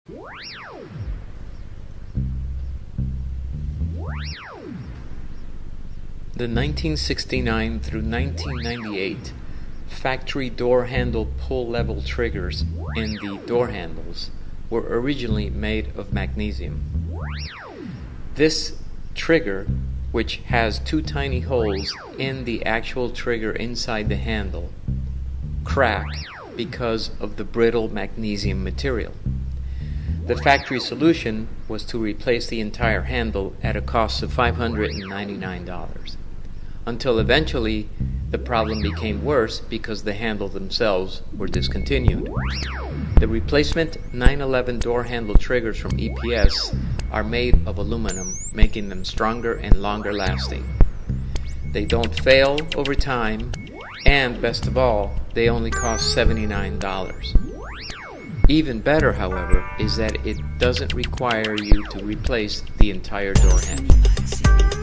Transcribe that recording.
The 1969 through 1998 factory door handle pull level triggers in the door handles were originally made of magnesium. This trigger, which has two tiny holes in the actual trigger inside the handle, crack because of the brittle magnesium material. The factory solution was to replace the entire handle at a cost of $599, until eventually the problem became worse because the handles themselves were discontinued. The replacement 911 door handle triggers from EPS are made of aluminum, making them stronger and longer lasting. They don't fail over time, and best of all, they only cost $79. Even better, however, is that it doesn't require you to replace the entire door handle.